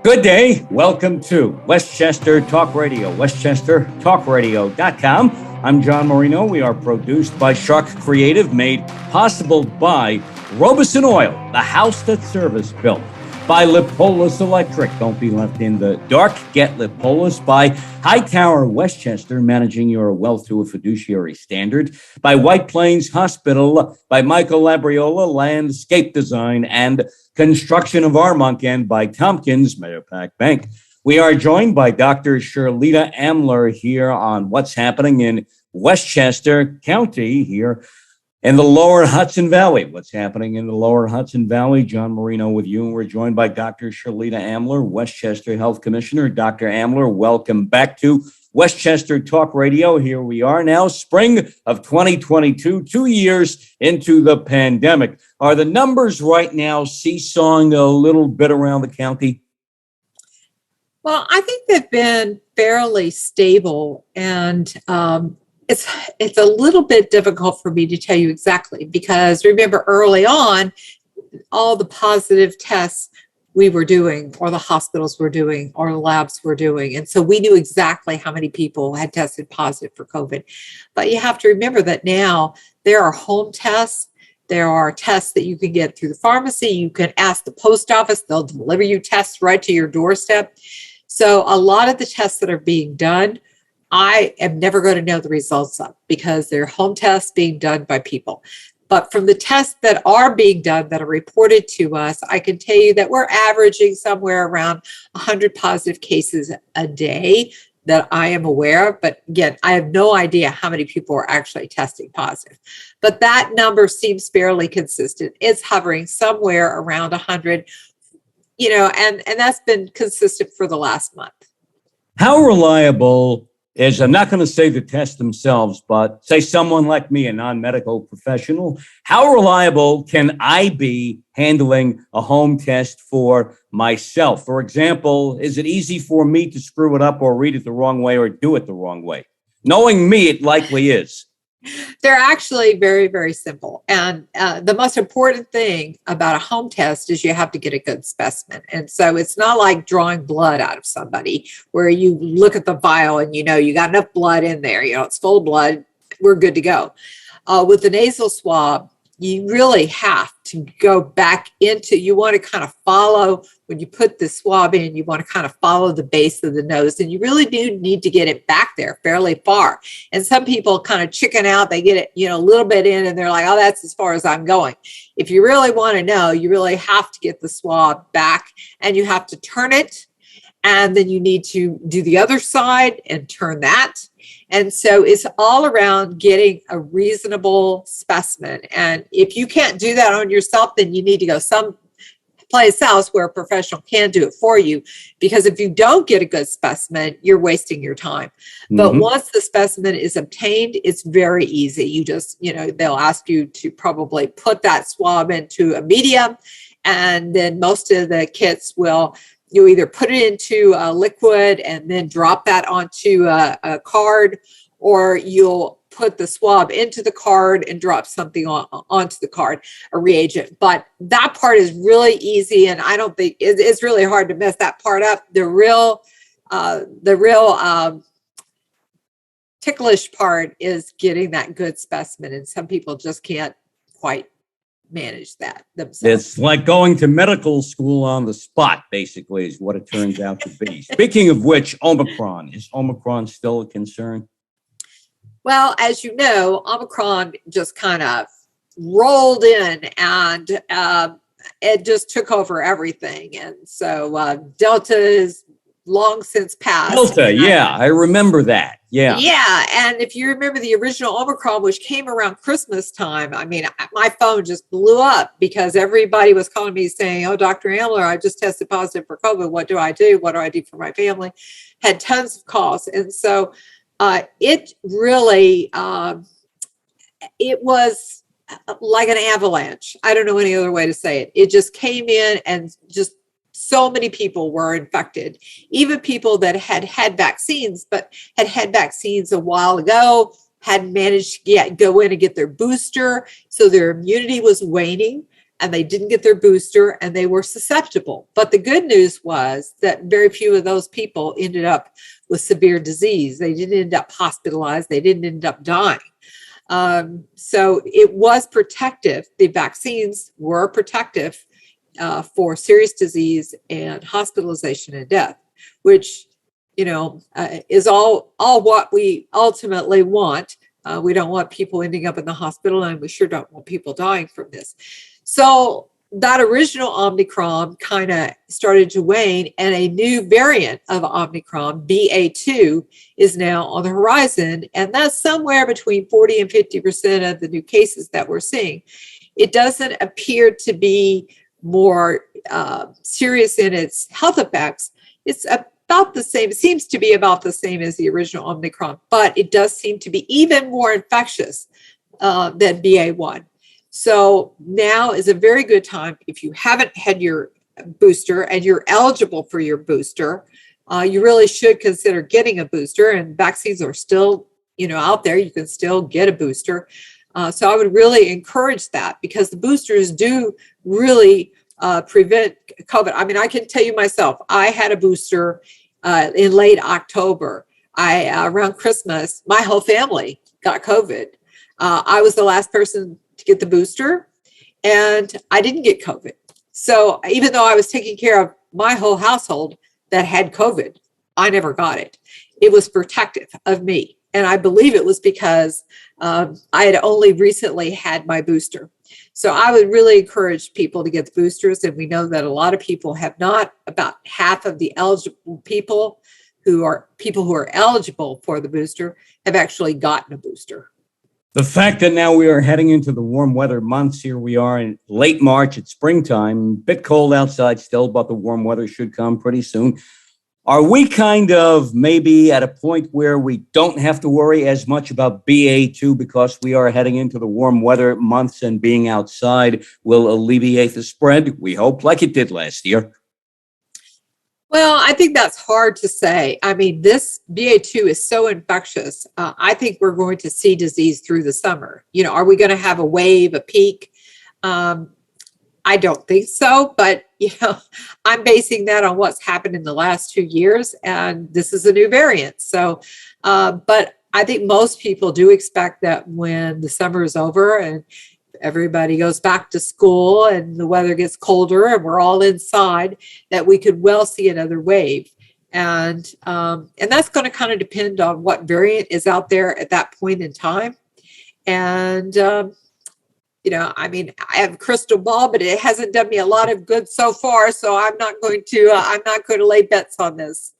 Good day. Welcome to Westchester Talk Radio, westchestertalkradio.com. I'm John Marino. We are produced by Sharc Creative, made possible by Robeson Oil, the house that service built. By Lipolis Electric. Don't be left in the dark. Get Lipolis. By Hightower Westchester, managing your wealth to a fiduciary standard. By White Plains Hospital. By Michael Labriola, Landscape Design and Construction of Armonk. And by Tompkins Mahopac Bank. We are joined by Dr. Sherlita Amler here on what's happening in Westchester County here in the Lower Hudson Valley. What's happening in the Lower Hudson Valley? John Marino with you. And we're joined by Dr. Sherlita Amler, Westchester Health Commissioner. Dr. Amler, welcome back to Westchester Talk Radio. Here we are now, spring of 2022, 2 years into the pandemic. Are the numbers right now seesawing a little bit around the county? Well, I think they've been fairly stable, and it's a little bit difficult for me to tell you exactly, because remember early on, all the positive tests we were doing, or the hospitals were doing, or the labs were doing. And so we knew exactly how many people had tested positive for COVID. But you have to remember that now there are home tests. There are tests that you can get through the pharmacy. You can ask the post office. They'll deliver you tests right to your doorstep. So a lot of the tests that are being done, I am never going to know the results of, because they're home tests being done by people. But from the tests that are being done, that are reported to us, I can tell you that we're averaging somewhere around 100 positive cases a day that I am aware of. But again, I have no idea how many people are actually testing positive. But that number seems fairly consistent. It's hovering somewhere around 100, and that's been consistent for the last month. How reliable is, I'm not going to say the tests themselves, but say someone like me, a non-medical professional, how reliable can I be handling a home test for myself? For example, is it easy for me to screw it up or read it the wrong way or do it the wrong way? Knowing me, it likely is. They're actually very, very simple. And the most important thing about a home test is you have to get a good specimen. And so it's not like drawing blood out of somebody where you look at the vial and you got enough blood in there, it's full of blood, we're good to go. With the nasal swab, you really have to go back into, you want to kind of follow, when you put the swab in, you want to kind of follow the base of the nose, and you really do need to get it back there fairly far. And some people kind of chicken out, they get it, a little bit in, and they're like, oh, that's as far as I'm going. If you really want to know, you really have to get the swab back, and you have to turn it, and then you need to do the other side and turn that. And so it's all around getting a reasonable specimen. And if you can't do that on yourself, then you need to go someplace else where a professional can do it for you. Because if you don't get a good specimen, you're wasting your time. Mm-hmm. But once the specimen is obtained, it's very easy. You just, they'll ask you to probably put that swab into a medium. And then most of the kits you either put it into a liquid and then drop that onto a card, or you'll put the swab into the card and drop something onto the card, a reagent. But that part is really easy, and I don't think it's really hard to mess that part up. The real ticklish part is getting that good specimen, and some people just can't quite manage that themselves. It's like going to medical school on the spot, basically, is what it turns out to be. Speaking of which, Omicron. Is Omicron still a concern? Well, as you know, Omicron just kind of rolled in, and it just took over everything. And so Delta is long since passed. Delta, yeah, I remember that. Yeah. Yeah. And if you remember the original Omicron, which came around Christmas time, I mean, my phone just blew up because everybody was calling me saying, oh, Dr. Amler, I just tested positive for COVID. What do I do? What do I do for my family? Had tons of calls. And so it really, it was like an avalanche. I don't know any other way to say it. It just came in and just so many people were infected, even people that had had vaccines, but had had vaccines a while ago, hadn't managed to go in and get their booster. So their immunity was waning. and they didn't get their booster and they were susceptible. But the good news was that very few of those people ended up with severe disease. They didn't end up hospitalized. They didn't end up dying. So it was protective. The vaccines were protective for serious disease and hospitalization and death, which, is all what we ultimately want. We don't want people ending up in the hospital, and we sure don't want people dying from this. So that original Omicron kind of started to wane, and a new variant of Omicron, BA2, is now on the horizon. And that's somewhere between 40 and 50% of the new cases that we're seeing. It doesn't appear to be more serious in its health effects. It's about the same. It seems to be about the same as the original Omicron, but it does seem to be even more infectious than BA1. So now is a very good time. If you haven't had your booster and you're eligible for your booster, you really should consider getting a booster, and vaccines are still, out there. You can still get a booster. So I would really encourage that, because the boosters do really prevent COVID. I mean, I can tell you myself, I had a booster in late October. Around Christmas, my whole family got COVID. I was the last person to get the booster, and I didn't get COVID. So even though I was taking care of my whole household that had COVID, I never got it. It was protective of me. And I believe it was because I had only recently had my booster. So I would really encourage people to get the boosters. And we know that a lot of people have not. About half of the eligible people who are eligible for the booster have actually gotten a booster. The fact that now we are heading into the warm weather months, here we are in late March, it's springtime, a bit cold outside still, but the warm weather should come pretty soon. Are we kind of maybe at a point where we don't have to worry as much about BA2 because we are heading into the warm weather months and being outside will alleviate the spread? We hope, like it did last year. Well, I think that's hard to say. I mean, this BA2 is so infectious. I think we're going to see disease through the summer. Are we going to have a wave, a peak? I don't think so, but I'm basing that on what's happened in the last 2 years, and this is a new variant. So, but I think most people do expect that when the summer is over and everybody goes back to school and the weather gets colder and we're all inside, that we could well see another wave. And that's going to kind of depend on what variant is out there at that point in time. And, I mean, I have a crystal ball, but it hasn't done me a lot of good so far. So I'm not going to lay bets on this.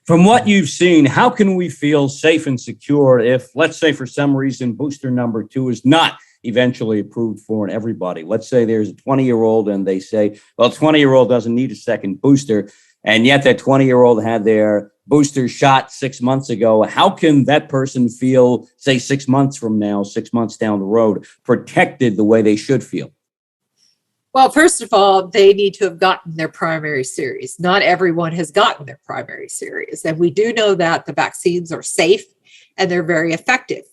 From what you've seen, how can we feel safe and secure if, let's say, for some reason, booster number 2 is not eventually approved for everybody? Let's say there's a 20-year-old and they say, well, 20-year-old doesn't need a second booster. And yet that 20-year-old had their booster shot 6 months ago. How can that person feel, say, 6 months from now, 6 months down the road, protected the way they should feel? Well, first of all, they need to have gotten their primary series. Not everyone has gotten their primary series. And we do know that the vaccines are safe and they're very effective.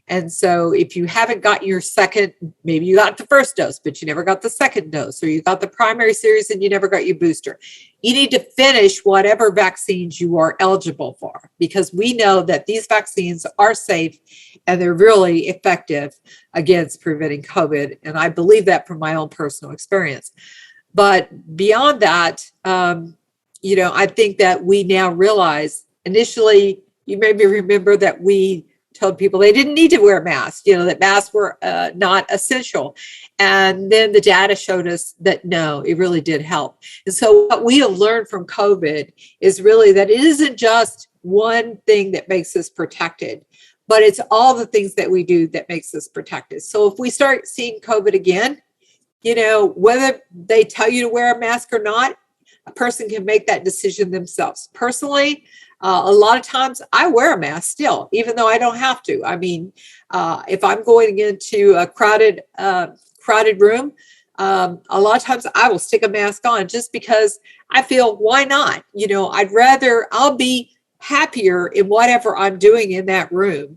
And so if you haven't got your second, maybe you got the first dose, but you never got the second dose, or you got the primary series and you never got your booster, you need to finish whatever vaccines you are eligible for, because we know that these vaccines are safe and they're really effective against preventing COVID. And I believe that from my own personal experience. But beyond that, I think that we now realize, initially, you maybe remember that we told people they didn't need to wear masks, that masks were not essential. And then the data showed us that no, it really did help. And so what we have learned from COVID is really that it isn't just one thing that makes us protected, but it's all the things that we do that makes us protected. So if we start seeing COVID again, whether they tell you to wear a mask or not, a person can make that decision themselves. Personally, a lot of times I wear a mask still, even though I don't have to. I mean, if I'm going into a crowded room, a lot of times I will stick a mask on just because I feel, why not? I'll be happier in whatever I'm doing in that room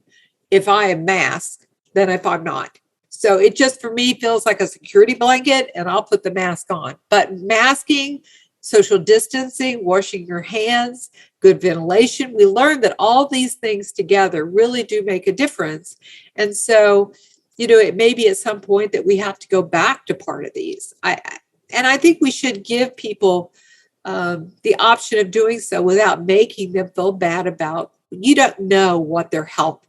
if I am masked than if I'm not. So it just, for me, feels like a security blanket, and I'll put the mask on. But masking, social distancing, washing your hands, good ventilation, we learned that all these things together really do make a difference. And so, it may be at some point that we have to go back to part of these. I think we should give people the option of doing so without making them feel bad about, you don't know what their health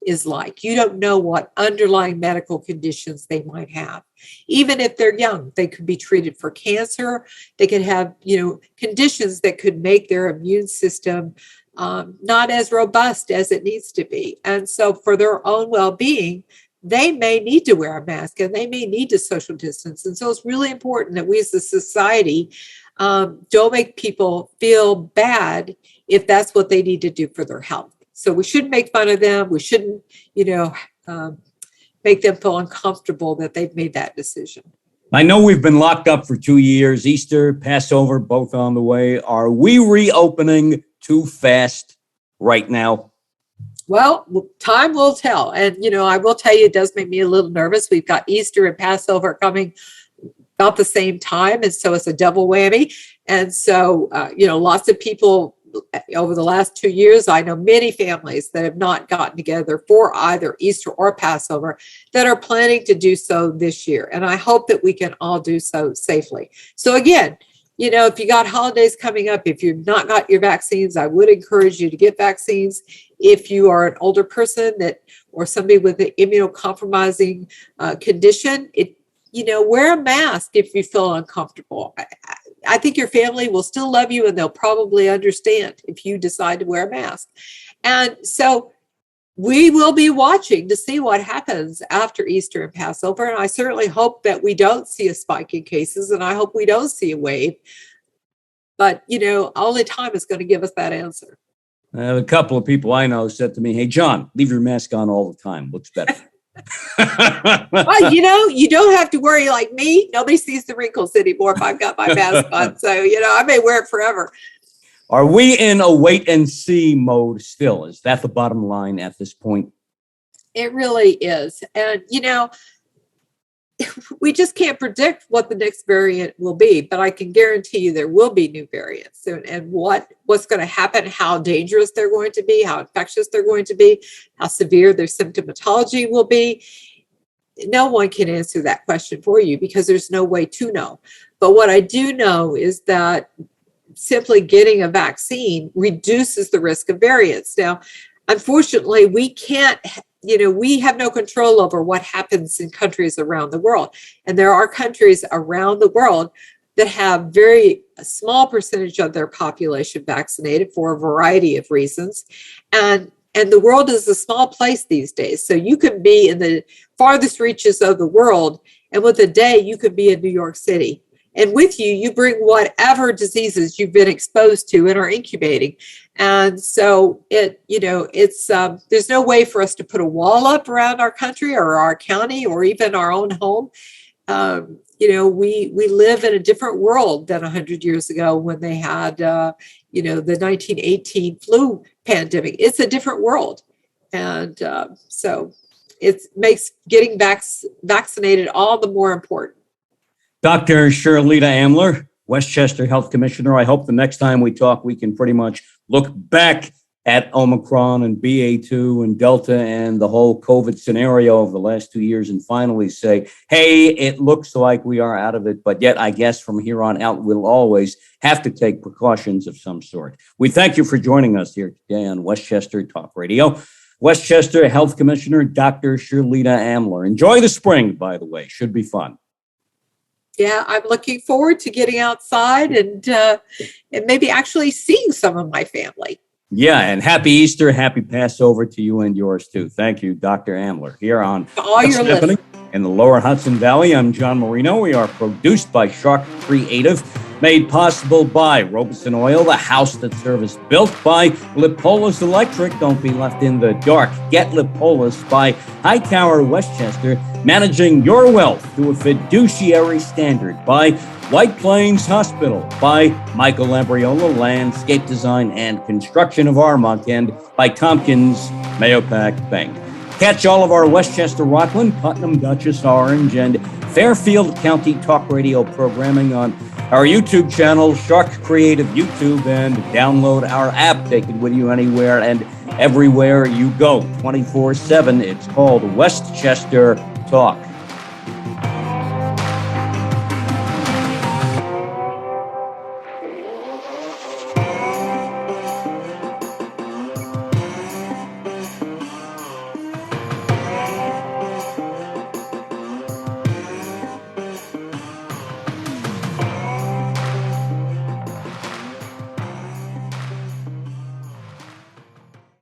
is like. You don't know what underlying medical conditions they might have. Even if they're young, they could be treated for cancer. They could have, conditions that could make their immune system not as robust as it needs to be. And so for their own well-being, they may need to wear a mask and they may need to social distance. And so it's really important that we as a society don't make people feel bad if that's what they need to do for their health. So we shouldn't make fun of them. We shouldn't, make them feel uncomfortable that they've made that decision. I know we've been locked up for 2 years. Easter, Passover, both on the way. Are we reopening too fast right now? Well, time will tell. And, I will tell you, it does make me a little nervous. We've got Easter and Passover coming about the same time. And so it's a double whammy. And so, lots of people over the last 2 years, I know many families that have not gotten together for either Easter or Passover that are planning to do so this year. And I hope that we can all do so safely. So again, if you got holidays coming up, if you've not got your vaccines, I would encourage you to get vaccines. If you are an older person or somebody with an immunocompromising condition, wear a mask if you feel uncomfortable. I think your family will still love you, and they'll probably understand if you decide to wear a mask. And so we will be watching to see what happens after Easter and Passover. And I certainly hope that we don't see a spike in cases, and I hope we don't see a wave. But, only time is going to give us that answer. A couple of people I know said to me, "Hey, John, leave your mask on all the time. Looks better." Well, you don't have to worry like me. Nobody sees the wrinkles anymore if I've got my mask on. So, I may wear it forever. Are we in a wait and see mode still? Is that the bottom line at this point? It really is. And, we just can't predict what the next variant will be, but I can guarantee you there will be new variants, and what's going to happen, how dangerous they're going to be, how infectious they're going to be, how severe their symptomatology will be. No one can answer that question for you because there's no way to know. But what I do know is that simply getting a vaccine reduces the risk of variants. Now, unfortunately, we can't, we have no control over what happens in countries around the world. And there are countries around the world that have very small percentage of their population vaccinated for a variety of reasons. And the world is a small place these days. So you can be in the farthest reaches of the world, and with a day, you could be in New York City. And with you, you bring whatever diseases you've been exposed to and are incubating. And so there's no way for us to put a wall up around our country or our county or even our own home. We live in a different world than 100 years ago when they had, the 1918 flu pandemic. It's a different world. And so it makes getting vaccinated all the more important. Dr. Sherlita Amler, Westchester Health Commissioner, I hope the next time we talk, we can pretty much look back at Omicron and BA2 and Delta and the whole COVID scenario of the last 2 years and finally say, hey, it looks like we are out of it. But yet, I guess from here on out, we'll always have to take precautions of some sort. We thank you for joining us here today on Westchester Talk Radio. Westchester Health Commissioner, Dr. Sherlita Amler. Enjoy the spring, by the way. Should be fun. Yeah, I'm looking forward to getting outside and maybe actually seeing some of my family. Yeah, and happy Easter, happy Passover to you and yours too. Thank you, Dr. Amler. Here on all your listeners in the Lower Hudson Valley, I'm John Marino. We are produced by Sharc Creative, made possible by Robeson Oil, the house that service built by Lipolis Electric. Don't be left in the dark. Get Lipolis by Hightower Westchester, managing your wealth through a fiduciary standard by White Plains Hospital, by Michael Lambriola, Landscape Design and Construction of Armonk, and by Tompkins Mahopac Bank. Catch all of our Westchester, Rockland, Putnam, Dutchess, Orange, and Fairfield County Talk Radio programming on our YouTube channel, Sharc Creative YouTube, and download our app. Take it with you anywhere and everywhere you go, 24/7. It's called Westchester Talk.